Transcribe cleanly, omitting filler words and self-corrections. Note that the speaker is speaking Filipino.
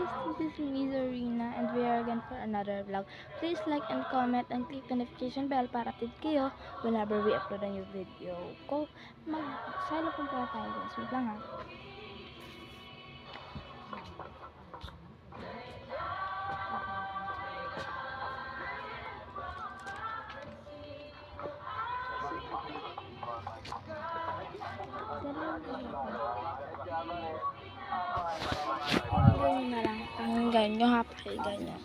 guys, this is me Zarina and we are again for another vlog. Please like and comment and click the notification bell para update kayo whenever we upload a new video. Mag-sign up po tayo guys. Wait lang ha. Ganyan na lang. Pakinggan nyo ha, pakinggan nyo.